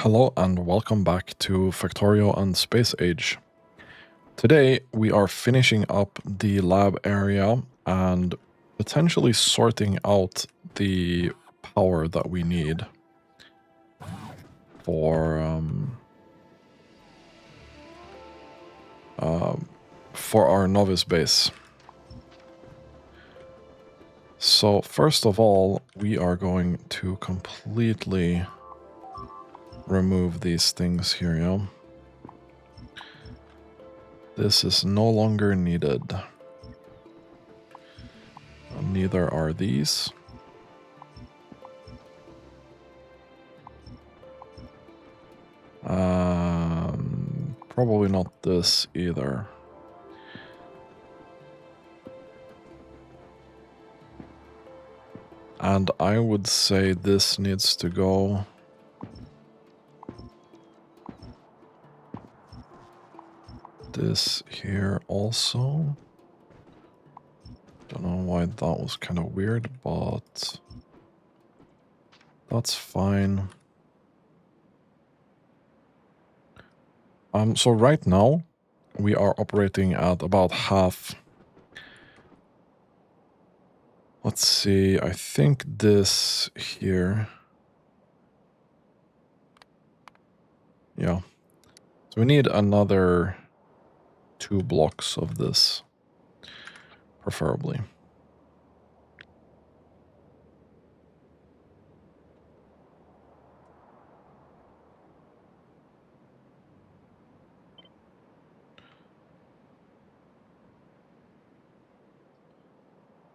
Hello and welcome back to Factorio and Space Age. Today we are finishing up the lab area and potentially sorting out the power that we need for our novice base. So first of all, we are going to completely remove these things here, yeah? This is no longer needed. Neither are these. Probably not this either. And I would say this needs to go. This here also. Don't know why that was kind of weird, but that's fine. So right now we are operating at about half. Let's see, I think this here. Yeah. So we need another 2 blocks of this, preferably.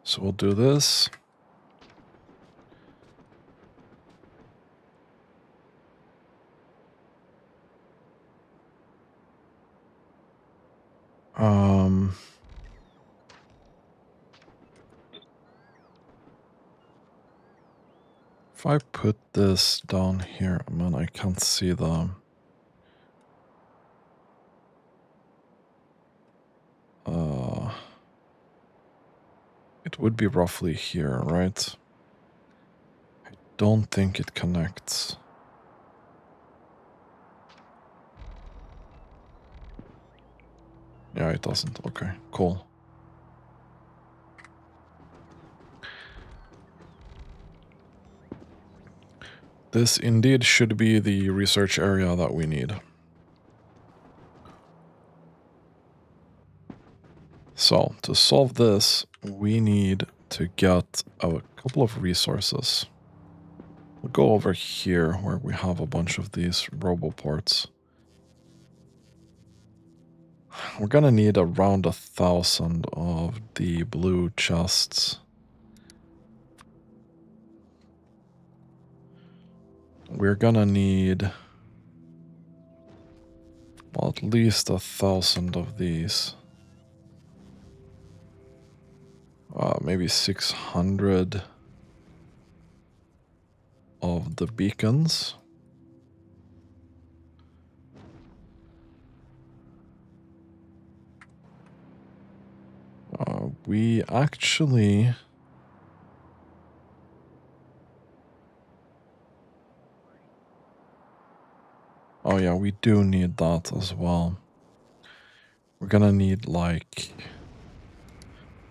So we'll do this. If I put this down here, man, I can't see the... it would be roughly here, right? I don't think it connects. Yeah, it doesn't. Okay, cool. This indeed should be the research area that we need. So, to solve this, we need to get a couple of resources. We'll go over here where we have a bunch of these roboports. We're gonna need around 1,000 of the blue chests. We're gonna need, well, at least 1,000 of these. Maybe 600 of the beacons. We actually... Oh yeah, we do need that as well. We're gonna need like...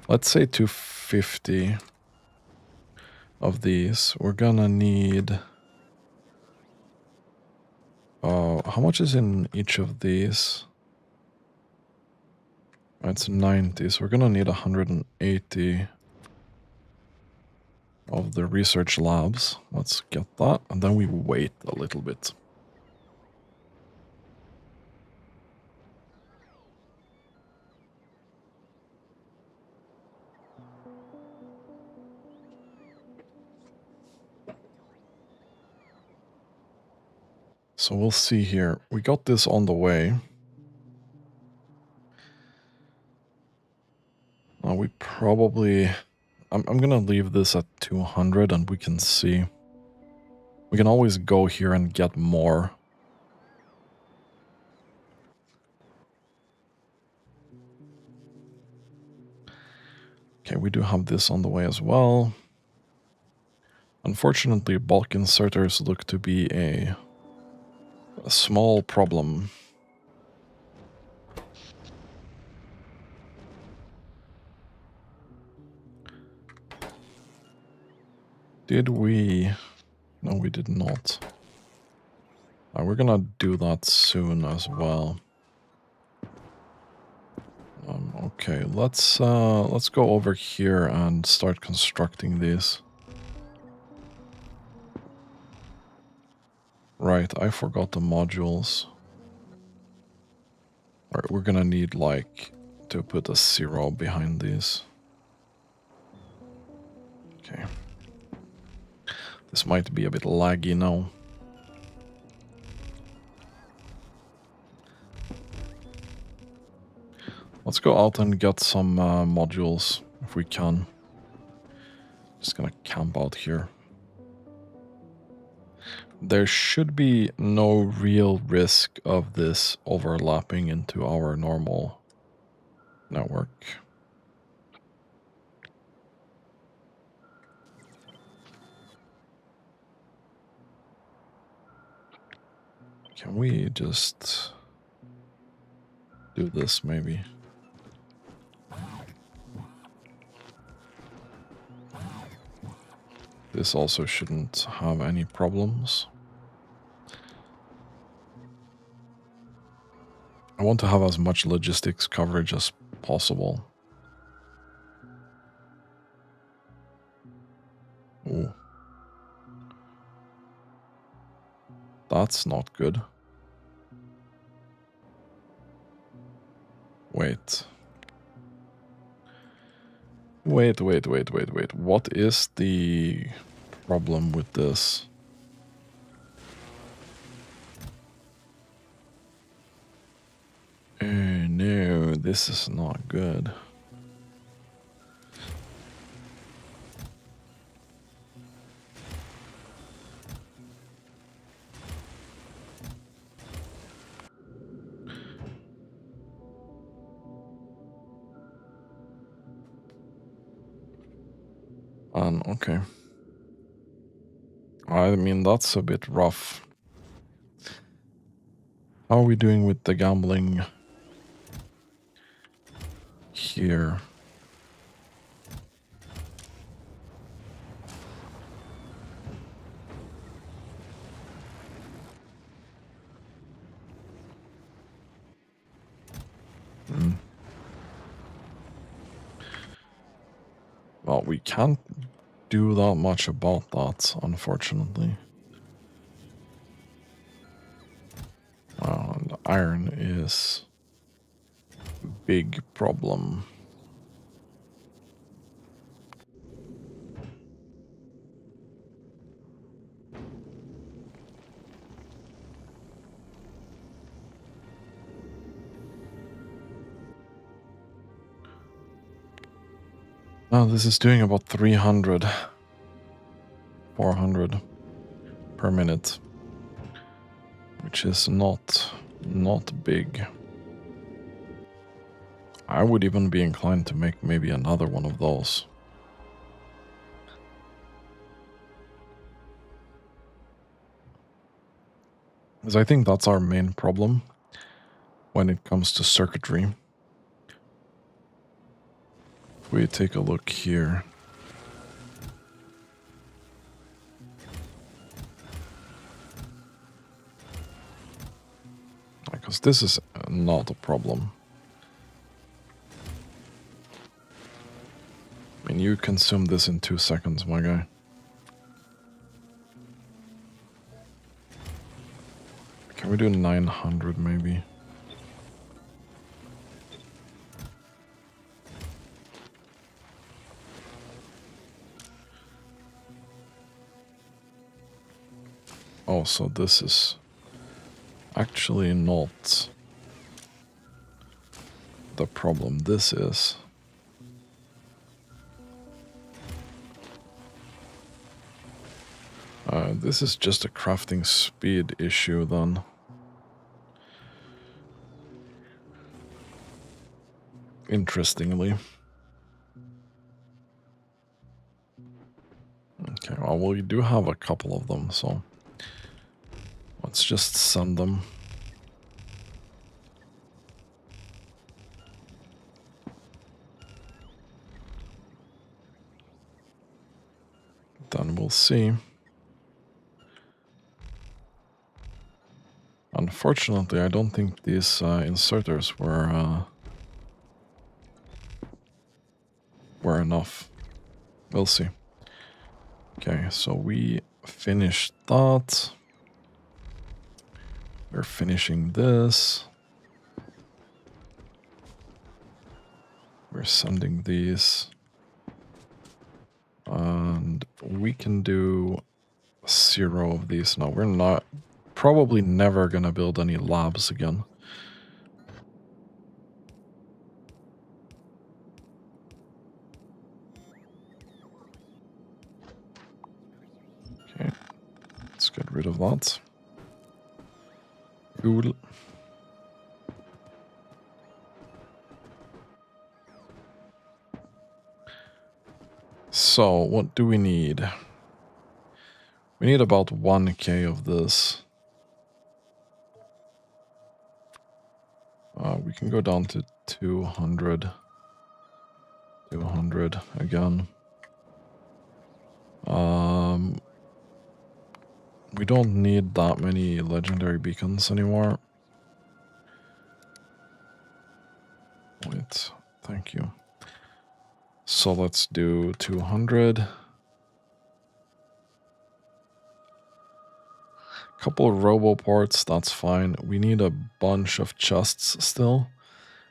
let's say 250 of these. We're gonna need... how much is in each of these? It's 90, so we're gonna need 180 of the research labs. Let's get that, and then we wait a little bit. So we'll see here. We got this on the way. We probably... I'm gonna leave this at 200 and we can see. We can always go here and get more. Okay, we do have this on the way as well. Unfortunately, bulk inserters look to be a a small problem. Did we? No, we did not. We're gonna do that soon as well. Okay, let's go over here and start constructing these. Right, I forgot the modules. Alright, we're gonna need like to put a 0 behind these. Okay. This might be a bit laggy now. Let's go out and get some modules if we can. Just gonna camp out here. There should be no real risk of this overlapping into our normal network. Can we just do this maybe? This also shouldn't have any problems. I want to have as much logistics coverage as possible. Ooh. That's not good. Wait. Wait. What is the problem with this? Oh no, this is not good. Okay. I mean, that's a bit rough. How are we doing with the gambling here? Well, we can't do that much about that, unfortunately. And iron is a big problem. Oh, this is doing about 300, 400 per minute, which is not big. I would even be inclined to make maybe another one of those. Because I think that's our main problem when it comes to circuitry. If we take a look here. Because this is not a problem. I mean, you consume this in 2 seconds, my guy. Can we do 900 maybe? Oh, so this is actually not the problem. This is... this is just a crafting speed issue then. Interestingly. Okay, well, we do have a couple of them, so... Let's just send them. Then we'll see. Unfortunately, I don't think these inserters were enough. We'll see. Okay, so we finished that. We're finishing this. We're sending these. And we can do 0 of these now. We're not probably never gonna build any labs again. Okay, let's get rid of that. Cool. So, what do we need? We need about 1k of this. We can go down to 200. 200 again. We don't need that many legendary beacons anymore. Wait, thank you. So let's do 200. Couple of robo ports, that's fine. We need a bunch of chests still,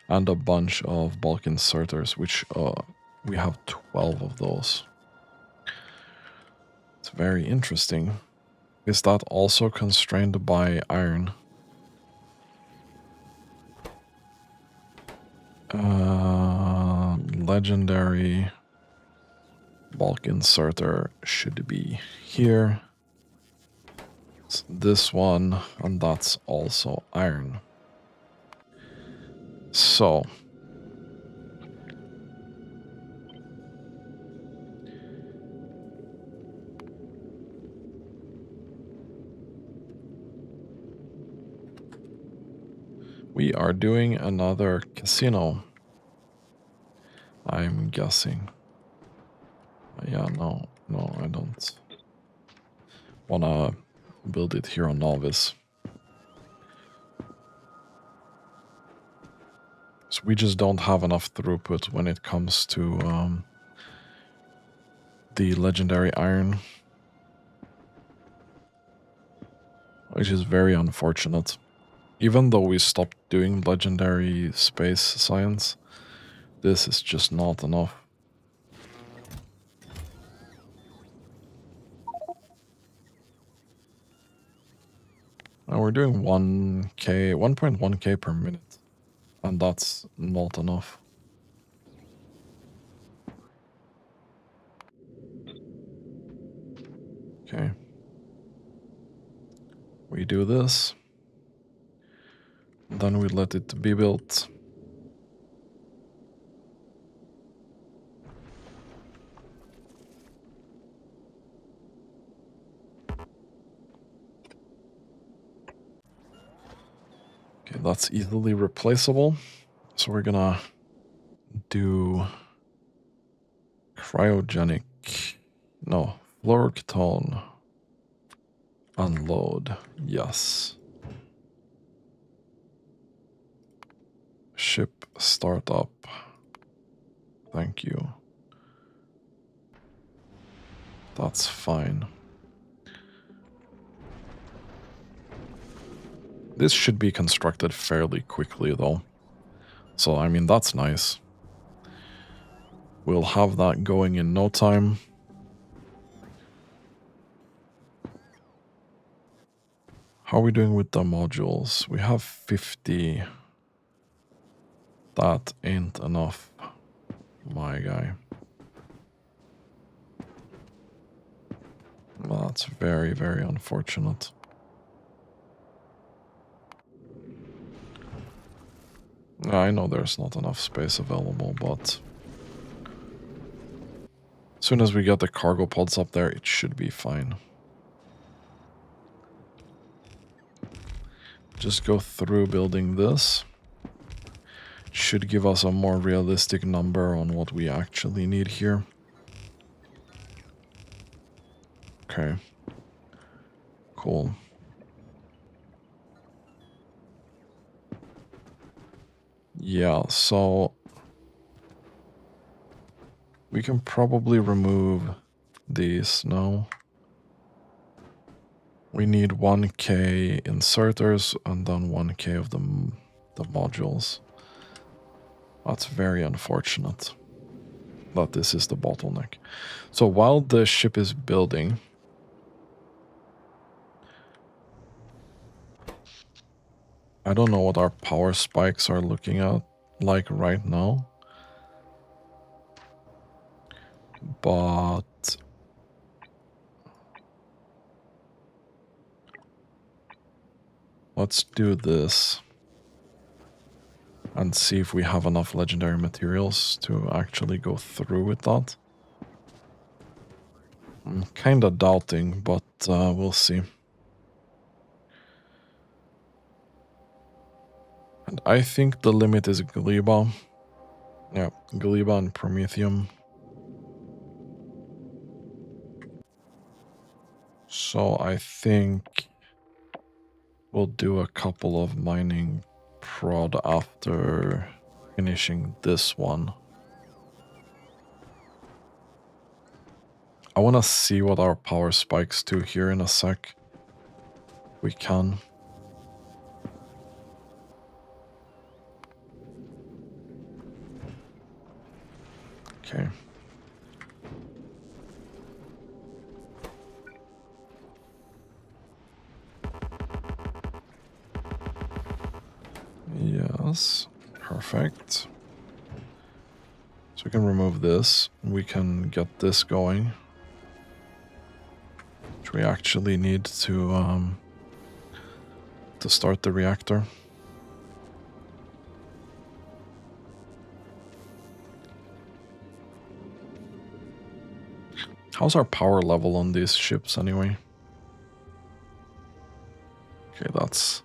and a bunch of bulk inserters, which we have 12 of those. It's very interesting. Is that also constrained by iron? Legendary bulk inserter should be here. It's this one, and that's also iron. So we are doing another casino, I'm guessing. Yeah, no, I don't wanna build it here on Novice. So we just don't have enough throughput when it comes to the legendary iron, which is very unfortunate. Even though we stopped doing legendary space science, this is just not enough. And we're doing 1.1k per minute, and that's not enough. Okay. We do this. Then we let it be built. Okay, that's easily replaceable. So we're gonna do cryogenic, no, fluoroctone, unload, yes. Ship startup, thank you. That's fine. This should be constructed fairly quickly though. So, I mean, that's nice. We'll have that going in no time. How are we doing with the modules? We have 50. That ain't enough, my guy. That's very, very unfortunate. I know there's not enough space available, but as soon as we get the cargo pods up there, it should be fine. just go through building this. Should give us a more realistic number on what we actually need here. Okay. Cool. Yeah, so we can probably remove these now. We need 1k inserters and then 1k of the modules. That's very unfortunate that this is the bottleneck. So while the ship is building, I don't know what our power spikes are looking at like right now, but let's do this and see if we have enough legendary materials to actually go through with that. I'm kinda doubting, but we'll see. And I think the limit is Gleba. Yeah, Gleba and Promethium. So I think we'll do a couple of mining prod after finishing this one. I want to see what our power spikes do here in a sec. We can. Okay. Yes, perfect. So we can remove this. We can get this going, which we actually need to start the reactor. How's our power level on these ships anyway? Okay, that's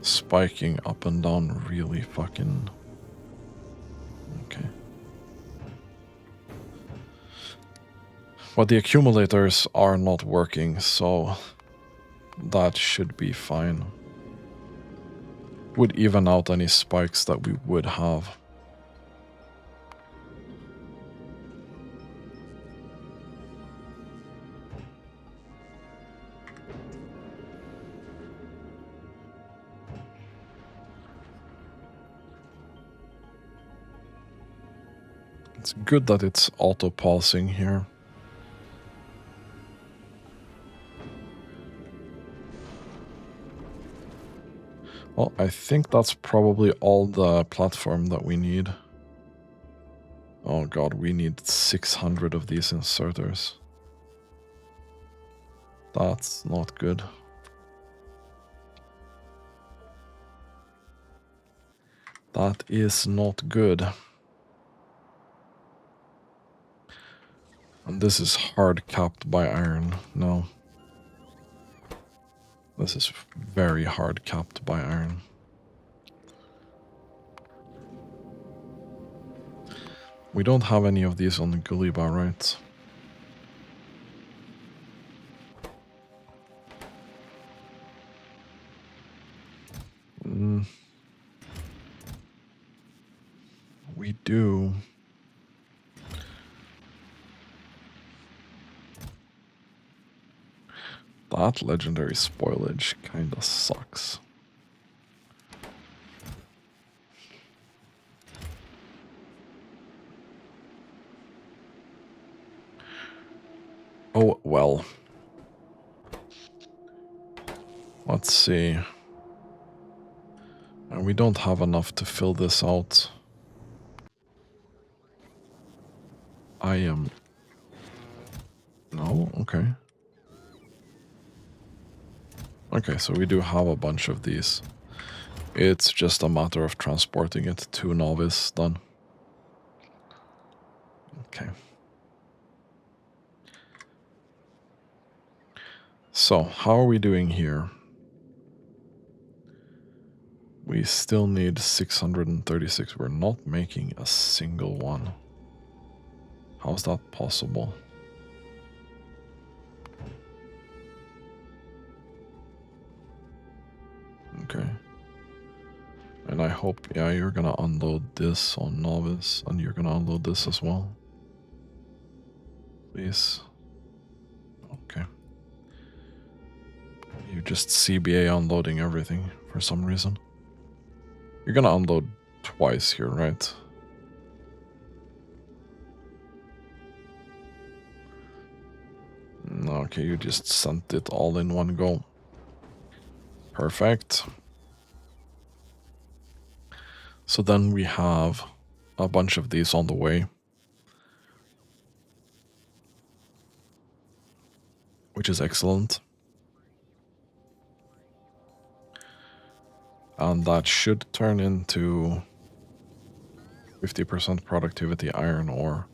spiking up and down really fucking... Okay. But the accumulators are not working, so that should be fine. Would even out any spikes that we would have. It's good that it's auto-pulsing here. Well, I think that's probably all the platform that we need. Oh god, we need 600 of these inserters. That's not good. That is not good. And this is hard capped by iron. No. This is very hard capped by iron. We don't have any of these on the Guliba, right? We do. That legendary spoilage kinda sucks. Oh, well. Let's see. And we don't have enough to fill this out. I am... No? Okay. Okay, so we do have a bunch of these. It's just a matter of transporting it to Novice then. Okay. So, how are we doing here? We still need 636. We're not making a single one. How's that possible? Okay. And I hope, yeah, you're gonna unload this on Novice, and you're gonna unload this as well. Please. Okay. You just CBA unloading everything for some reason. You're gonna unload twice here, right? Okay, you just sent it all in one go. Perfect. So then we have a bunch of these on the way, which is excellent. And that should turn into 50% productivity iron ore.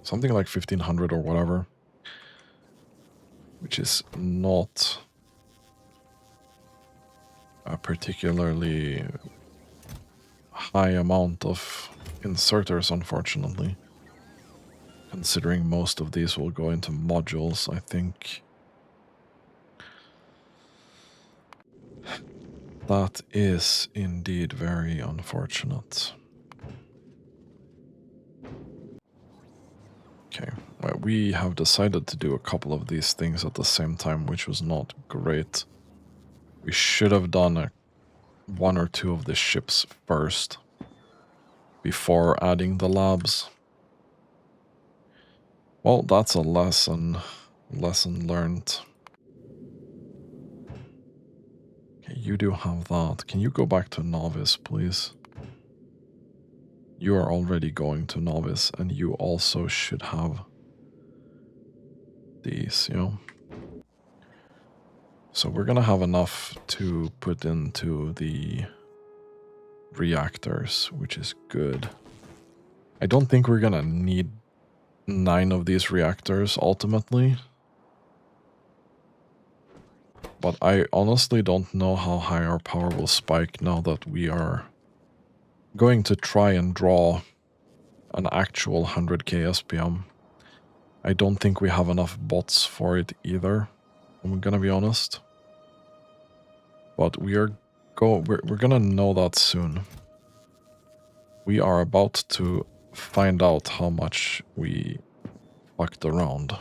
Something like 1500 or whatever, which is not a particularly high amount of inserters, unfortunately. Considering most of these will go into modules, I think that is indeed very unfortunate. Okay, well, we have decided to do a couple of these things at the same time, which was not great. We should have done one or two of the ships first before adding the labs. Well, that's a lesson learned. Okay, you do have that. Can you go back to Novice, please? You are already going to Novice, and you also should have these, you know? So we're gonna have enough to put into the reactors, which is good. I don't think we're gonna need 9 of these reactors ultimately. But I honestly don't know how high our power will spike now that we are going to try and draw an actual 100k SPM. I don't think we have enough bots for it either, I'm gonna be honest. But we're gonna know that soon. We are about to find out how much we fucked around.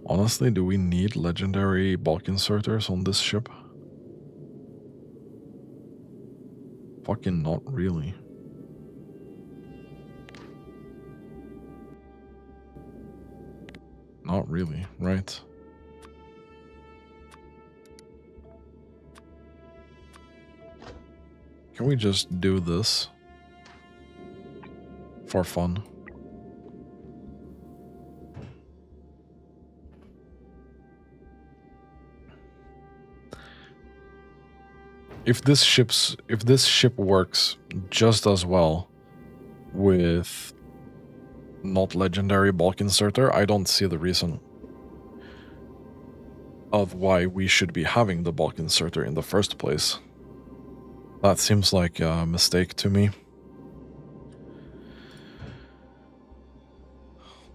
Honestly, do we need legendary bulk inserters on this ship? Fucking not really. Not really, right? Can we just do this for fun? If this ship works just as well with not legendary bulk inserter, I don't see the reason of why we should be having the bulk inserter in the first place. That seems like a mistake to me.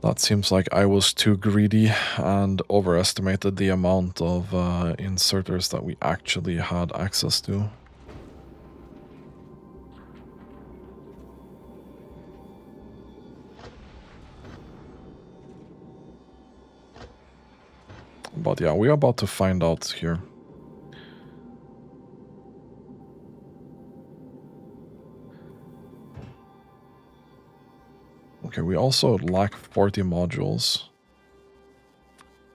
That seems like I was too greedy and overestimated the amount of inserters that we actually had access to. But yeah, we're about to find out here. Okay, we also lack 40 modules.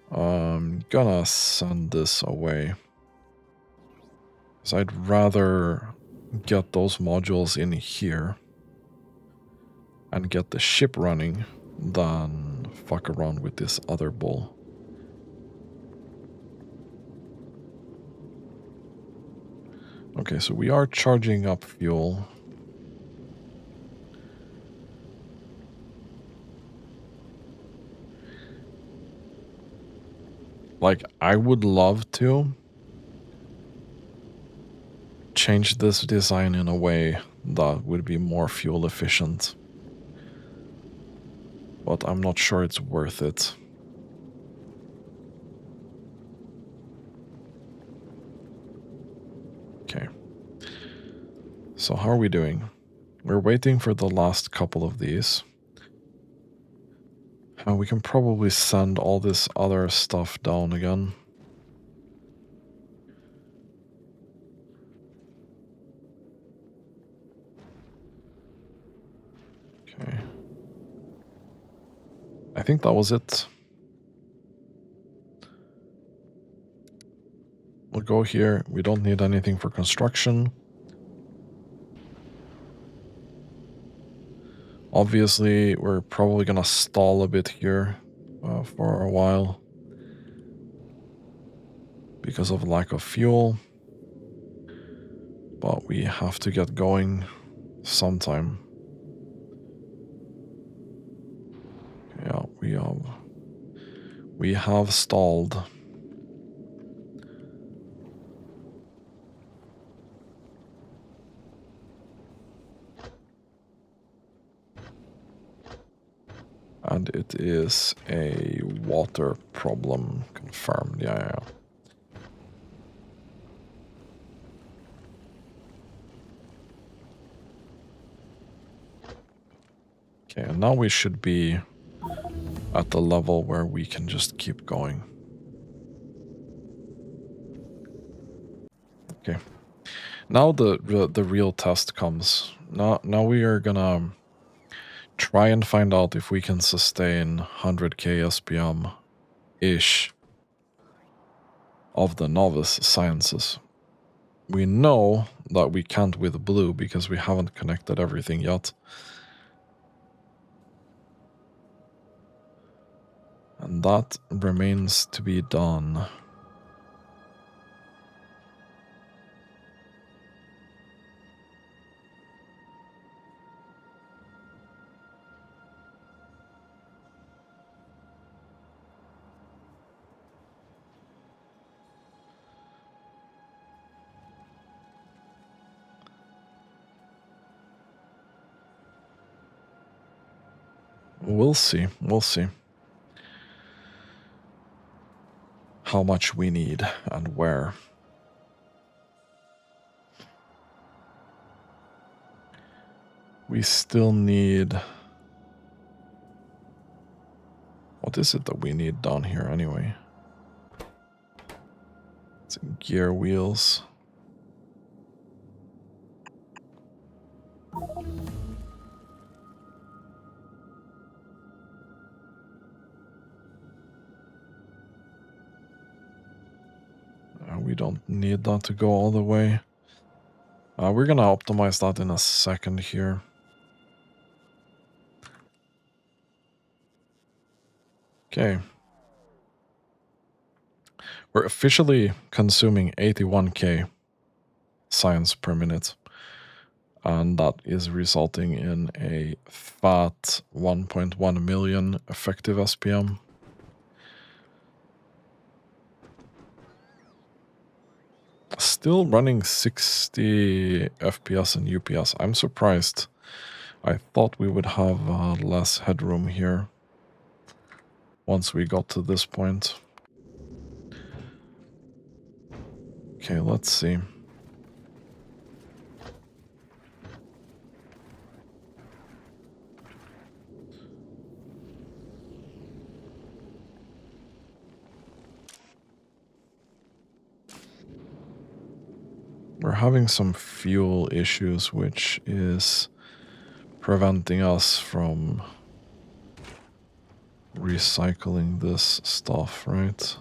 I'm gonna send this away. So I'd rather get those modules in here and get the ship running than fuck around with this other bull. Okay, so we are charging up fuel. Like, I would love to change this design in a way that would be more fuel efficient. But I'm not sure it's worth it. Okay. So how are we doing? We're waiting for the last couple of these. We can probably send all this other stuff down again. Okay. I think that was it. We'll go here. We don't need anything for construction. Obviously, we're probably gonna stall a bit here for a while because of lack of fuel. But we have to get going sometime. Yeah, we have stalled. And it is a water problem, confirmed. Yeah. Okay, and now we should be at the level where we can just keep going. Okay. Now the real test comes. Now we are gonna try and find out if we can sustain 100k SPM-ish of the novice sciences. We know that we can't with blue because we haven't connected everything yet. And that remains to be done. We'll see. We'll see how much we need and where. We still need... What is it that we need down here anyway? It's gear wheels. We don't need that to go all the way. We're gonna optimize that in a second here. Okay. We're officially consuming 81k science per minute. And that is resulting in a fat 1.1 million effective SPM. Still running 60 FPS and UPS. I'm surprised. I thought we would have less headroom here once we got to this point. Okay, let's see. We're having some fuel issues, which is preventing us from recycling this stuff, right?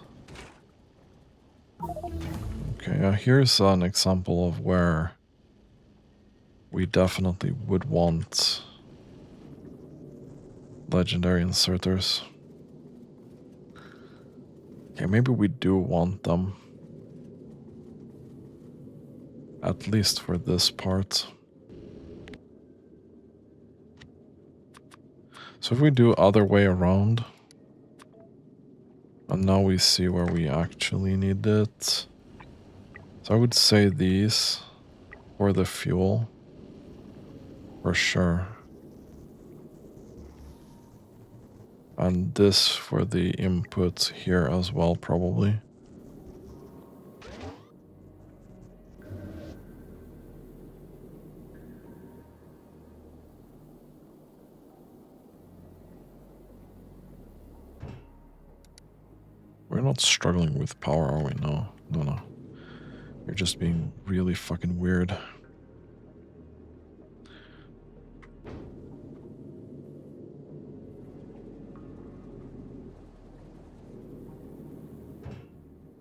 Okay, here's an example of where we definitely would want legendary inserters. Okay, maybe we do want them. At least for this part. So if we do other way around, and now we see where we actually need it. So I would say these for the fuel, for sure. And this for the input here as well, probably. We're not struggling with power, are we? No, no, no. You're just being really fucking weird.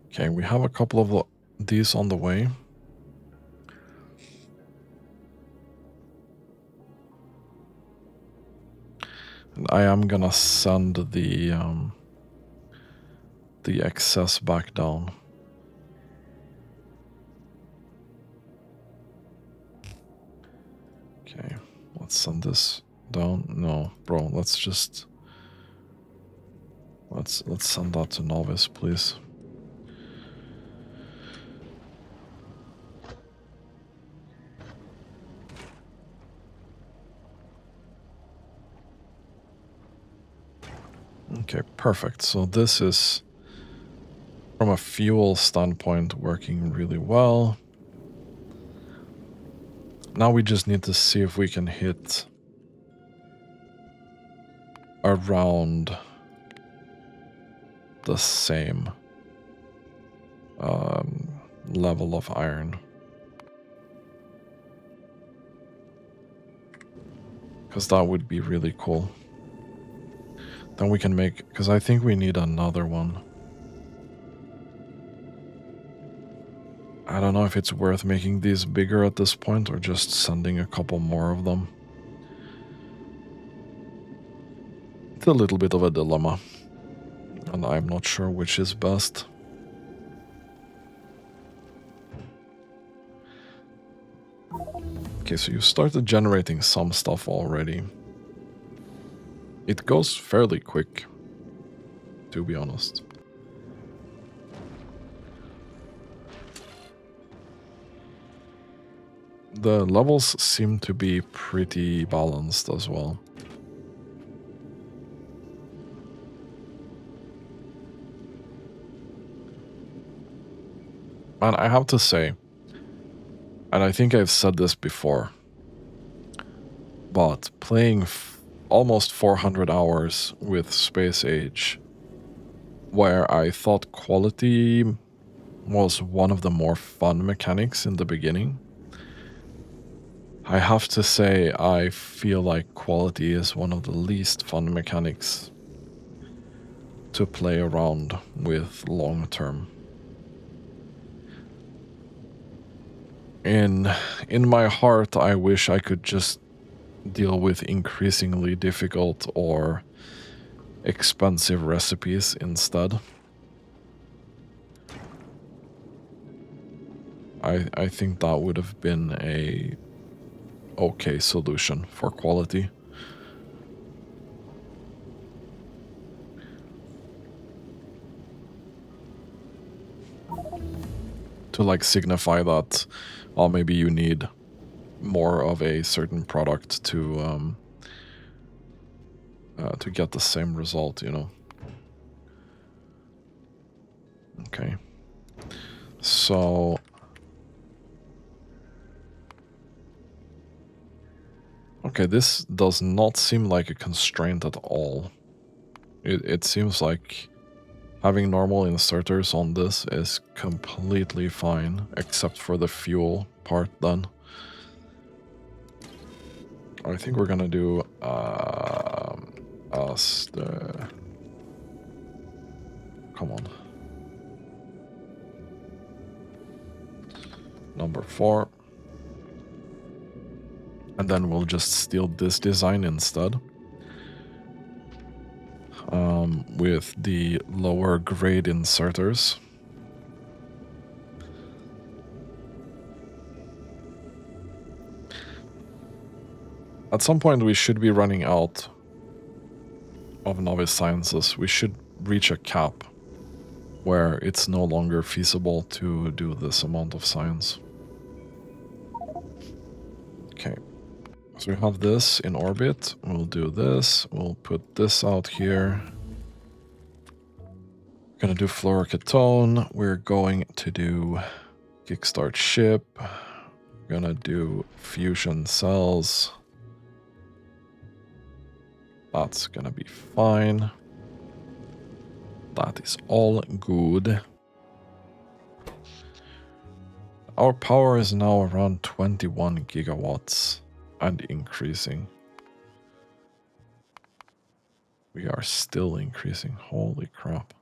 Okay, we have a couple of these on the way. And I am gonna send the excess back down. Okay, let's send this down. No, bro, let's send that to novice, please. Okay, perfect. So this is, from a fuel standpoint, working really well. Now we just need to see if we can hit around the same level of iron. Because that would be really cool. Then we can make, because I think we need another one. I don't know if it's worth making these bigger at this point or just sending a couple more of them. It's a little bit of a dilemma, and I'm not sure which is best. Okay, so you started generating some stuff already. It goes fairly quick, to be honest. The levels seem to be pretty balanced as well. And I have to say, and I think I've said this before, but playing almost 400 hours with Space Age, where I thought quality was one of the more fun mechanics in the beginning, I have to say I feel like quality is one of the least fun mechanics to play around with long term. In my heart, I wish I could just deal with increasingly difficult or expensive recipes instead. I think that would have been a okay solution for quality. To like signify that, well, maybe you need more of a certain product to get the same result, you know. Okay. So okay, this does not seem like a constraint at all. It seems like having normal inserters on this is completely fine, except for the fuel part then. I think we're gonna do as the... Come on. Number 4. And then we'll just steal this design instead. With the lower grade inserters. At some point we should be running out of novice sciences. We should reach a cap where it's no longer feasible to do this amount of science. Okay, so we have this in orbit. We'll do this. We'll put this out here. We're gonna do fluorocatone. We're going to do kickstart ship. We're gonna do fusion cells. That's gonna be fine. That is all good. Our power is now around 21 gigawatts and increasing. We are still increasing. Holy crap.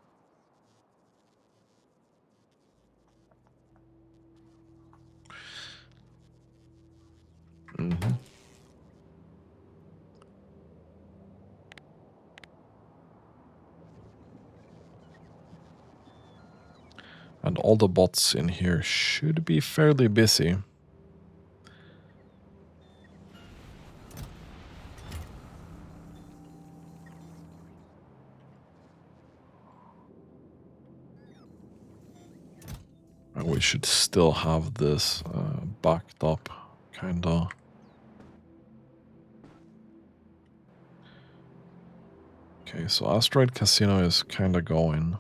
Mm-hmm. And all the bots in here should be fairly busy. And we should still have this backed up, kinda. Okay, so Asteroid Casino is kinda going.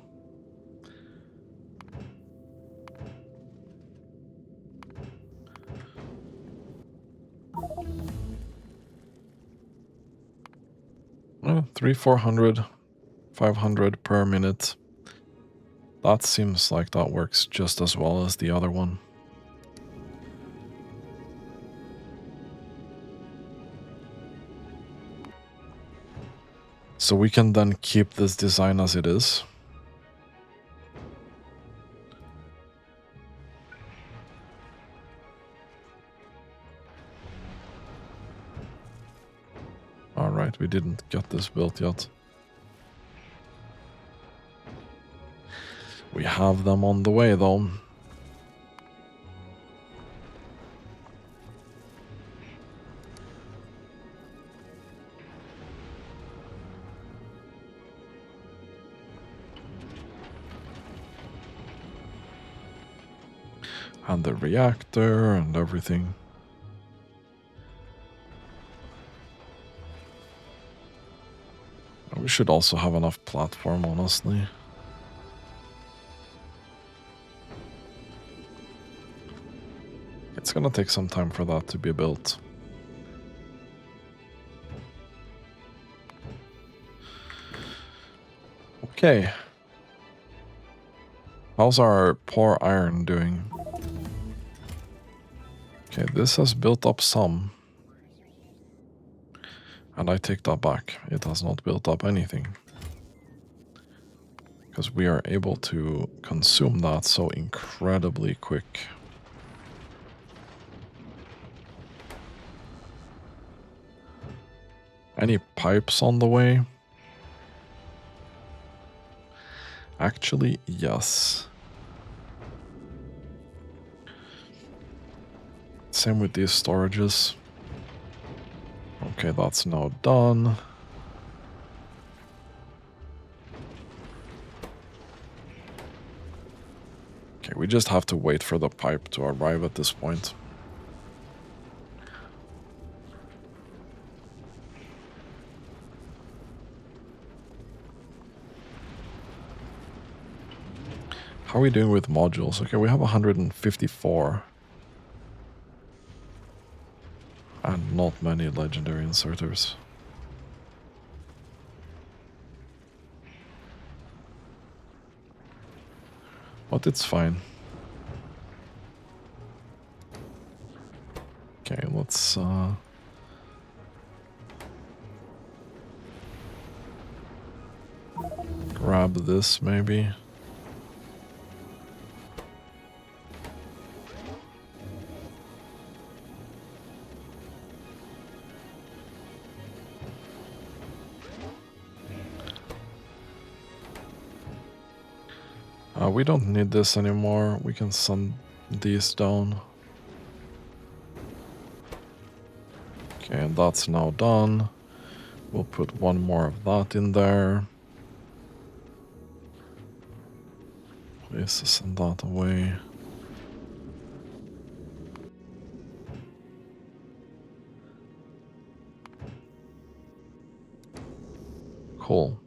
Well, 400, 500 per minute. That seems like that works just as well as the other one. So we can then keep this design as it is. Alright, we didn't get this built yet. We have them on the way though. And the reactor and everything. We should also have enough platform, honestly. It's gonna take some time for that to be built. Okay. How's our poor iron doing? Okay, this has built up some. And I take that back. It has not built up anything. Because we are able to consume that so incredibly quick. Any pipes on the way? Actually, yes. Same with these storages. Okay, that's now done. Okay, we just have to wait for the pipe to arrive at this point. How are we doing with modules? Okay, we have 154. And not many legendary inserters. But it's fine. Okay, let's grab this maybe. We don't need this anymore. We can send these down. Okay, and that's now done. We'll put one more of that in there. Please send that away. Cool.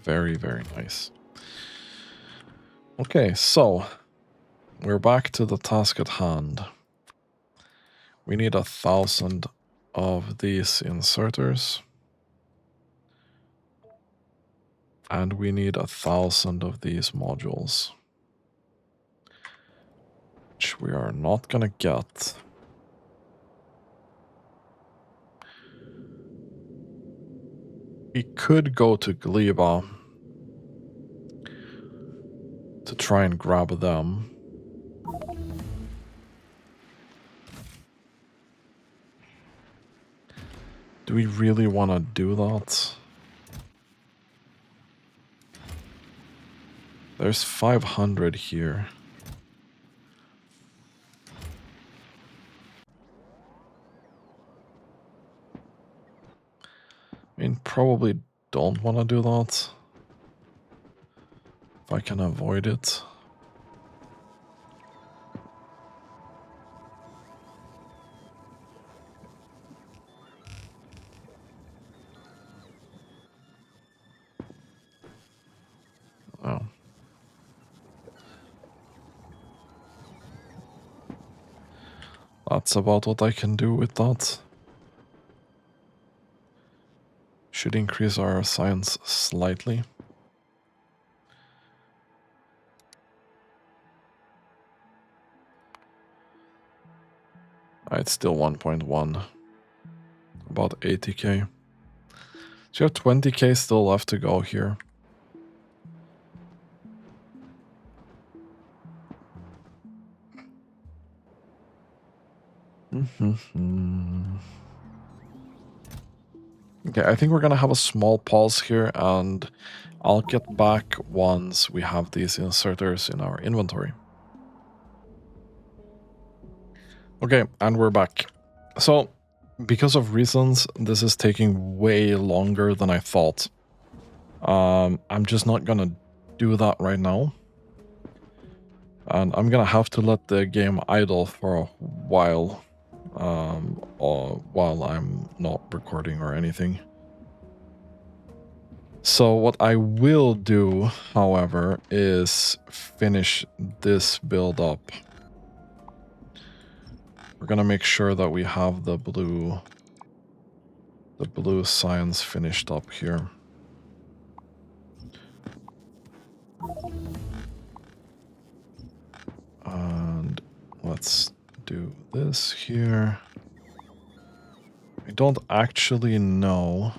Very, very nice. Okay, so we're back to the task at hand. We need 1,000 of these inserters. And we need 1,000 of these modules. Which we are not gonna get. We could go to Gleba to try and grab them. Do we really want to do that? There's 500 here. I mean, probably don't want to do that. If I can avoid it. Oh. That's about what I can do with that. Should increase our science slightly. It's still 1.1. About 80k. So you have 20k still left to go here. Okay, I think we're gonna have a small pause here, and I'll get back once we have these inserters in our inventory. Okay, and we're back. So, because of reasons, this is taking way longer than I thought. I'm just not gonna do that right now. And I'm gonna have to let the game idle for a while. Or while I'm not recording or anything. So what I will do, however, is finish this build up. We're gonna make sure that we have the blue science finished up here. And let's do this here. I don't actually know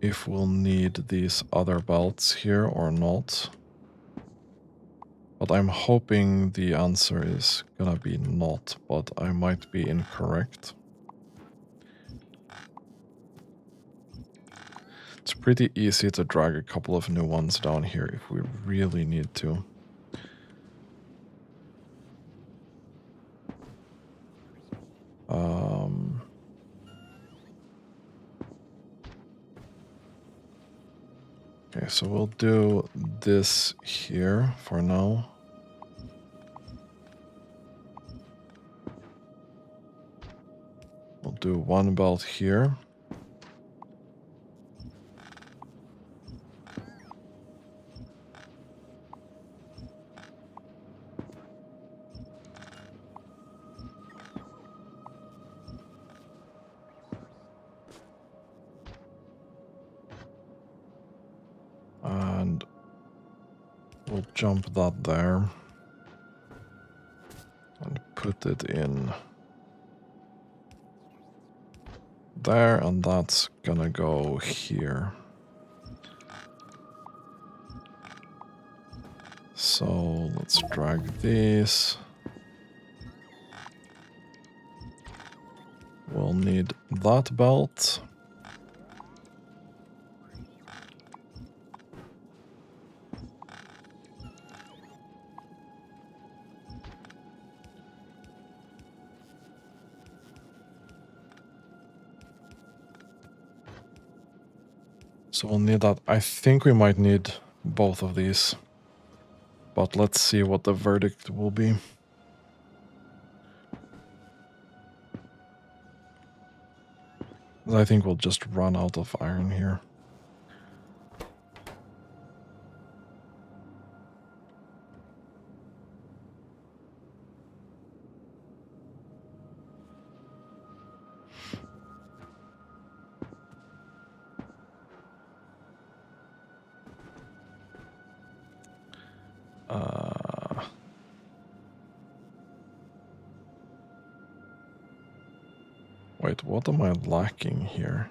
if we'll need these other belts here or not. But I'm hoping the answer is gonna be not, but I might be incorrect. It's pretty easy to drag a couple of new ones down here if we really need to. Okay, so we'll do this here for now. We'll do one belt here. And we'll jump that there. And put it in there, and that's gonna go here. So let's drag these. We'll need that belt. So we'll need that. I think we might need both of these. But let's see what the verdict will be. I think we'll just run out of iron here. Wait, what am I lacking here?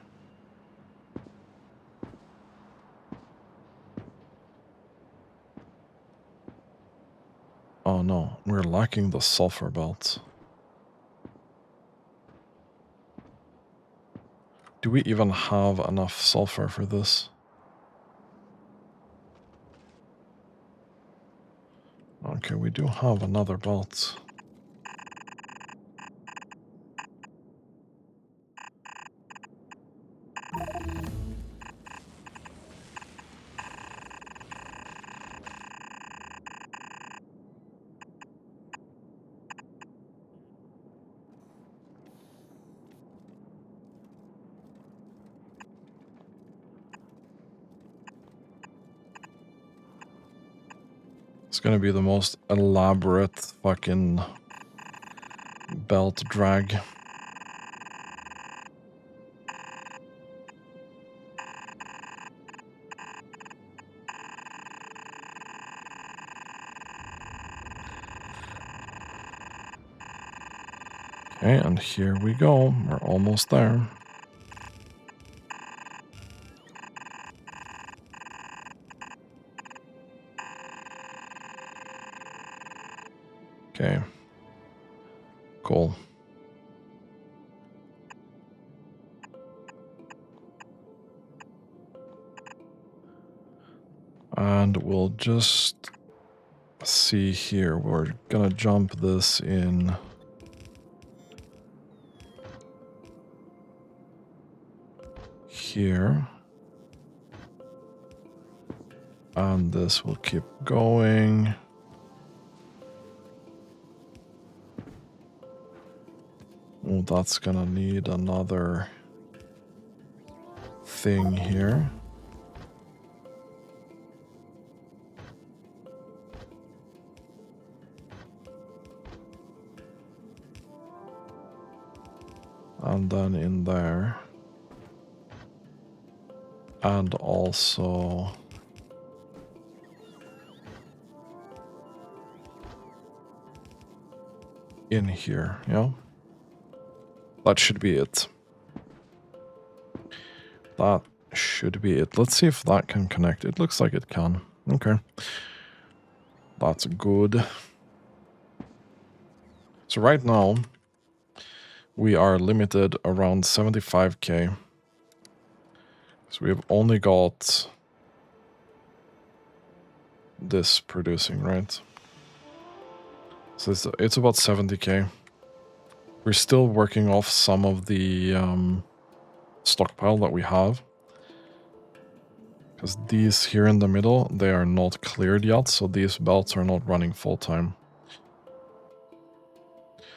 Oh no, we're lacking the sulfur belt. Do we even have enough sulfur for this? Okay, we do have another belt. It's gonna be the most elaborate fucking belt drag. Okay, and here we go. We're almost there. Okay. Cool. And we'll just see here. We're gonna jump this in. Here. And this will keep going. Oh, that's gonna need another thing here. And then in there. And also in here, yeah? That should be it. That should be it. Let's see if that can connect. It looks like it can. Okay. That's good. So right now, we are limited around 75k. So we've only got this producing, right? So it's about 70k. We're still working off some of the stockpile that we have. Because these here in the middle, they are not cleared yet, so these belts are not running full time.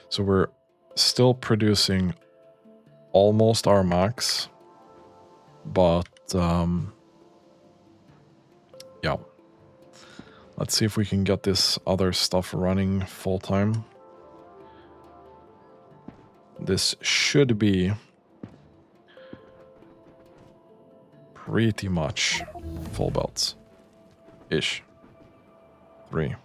So we're still producing almost our max, but yeah. Let's see if we can get this other stuff running full time. This should be pretty much full belts. Ish. 3.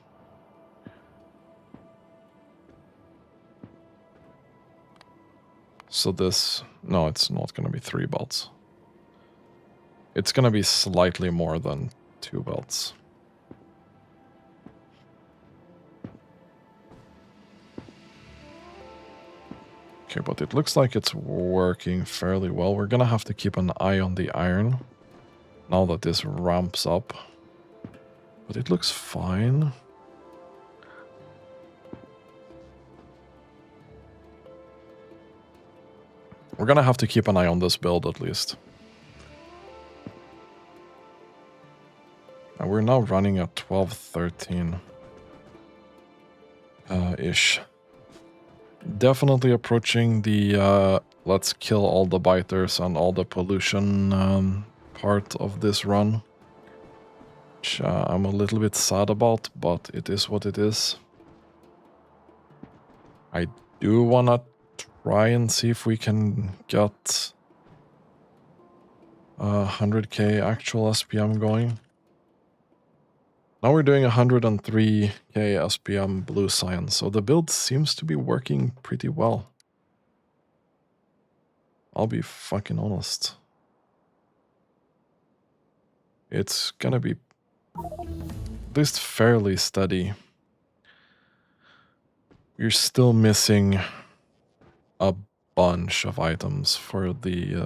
So this... No, it's not going to be 3 belts. It's going to be slightly more than 2 belts. Okay, but it looks like it's working fairly well. We're going to have to keep an eye on the iron now that this ramps up. But it looks fine. We're going to have to keep an eye on this build at least. we're now running at 12, 13 ish. Definitely approaching the let's kill all the biters and all the pollution part of this run. Which I'm a little bit sad about, but it is what it is. I do want to try and see if we can get 100k actual SPM going. Now we're doing 103k SPM blue science, so the build seems to be working pretty well. I'll be fucking honest. It's gonna be at least fairly steady. We're still missing a bunch of items for the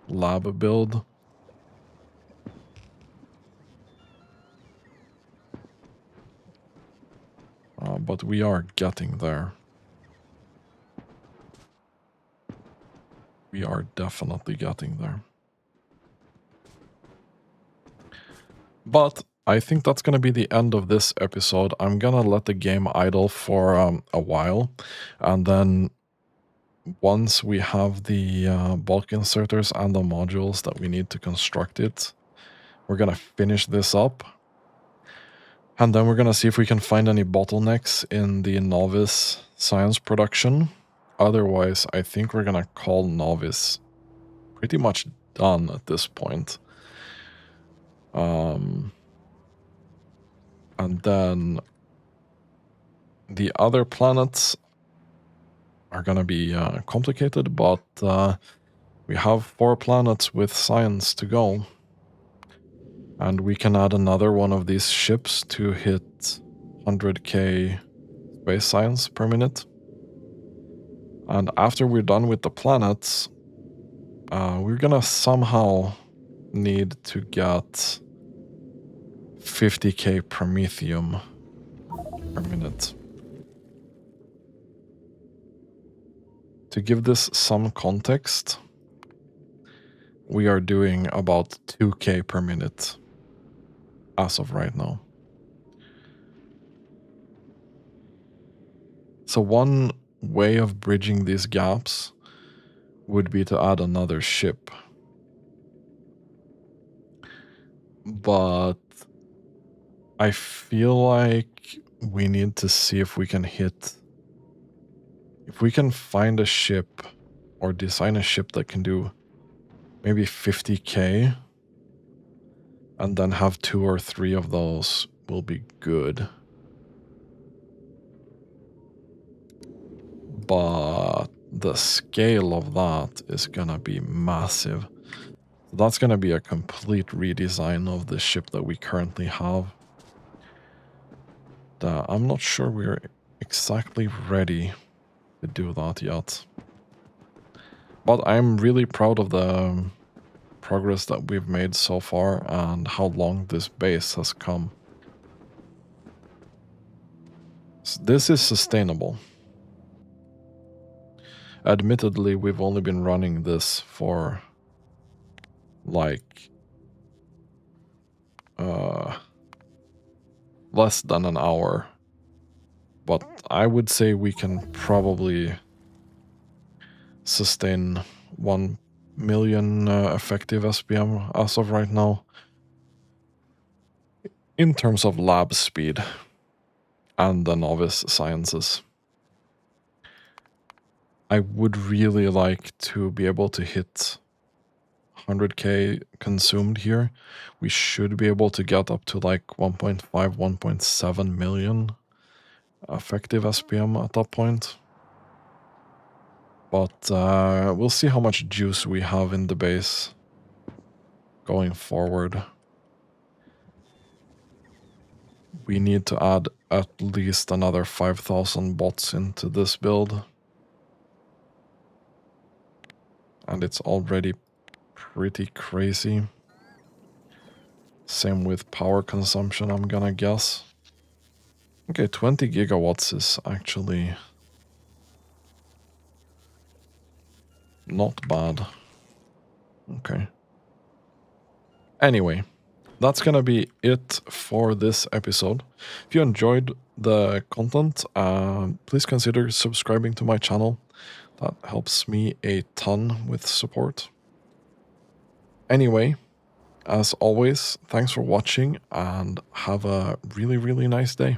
lab build. But we are getting there. We are definitely getting there. But I think that's going to be the end of this episode. I'm going to let the game idle for a while. And then once we have the bulk inserters and the modules that we need to construct it, we're going to finish this up. And then we're going to see if we can find any bottlenecks in the novice science production. Otherwise, I think we're going to call novice pretty much done at this point. And then the other planets are going to be complicated, but we have 4 planets with science to go. And we can add another one of these ships to hit 100k space science per minute. And after we're done with the planets, we're going to somehow need to get 50k promethium per minute. To give this some context, we are doing about 2k per minute as of right now. So one way of bridging these gaps would be to add another ship. But I feel like we need to see if we can hit... If we can find a ship or design a ship that can do maybe 50k and then have 2 or 3 of those will be good. But the scale of that is gonna be massive. That's gonna be a complete redesign of the ship that we currently have. I'm not sure we're exactly ready to do that yet. But I'm really proud of the progress that we've made so far and how long this base has come. So this is sustainable. Admittedly, we've only been running this for like less than an hour, but I would say we can probably sustain 1 million effective SPM as of right now in terms of lab speed and the novice sciences. I would really like to be able to hit 100k consumed here. We should be able to get up to like 1.5, 1.7 million effective SPM at that point. But we'll see how much juice we have in the base going forward. We need to add at least another 5,000 bots into this build. And it's already pretty crazy. Same with power consumption, I'm gonna guess. Okay, 20 gigawatts is actually not bad. Okay. Anyway, that's gonna be it for this episode. If you enjoyed the content, please consider subscribing to my channel. That helps me a ton with support. Anyway, as always, thanks for watching and have a really, really nice day.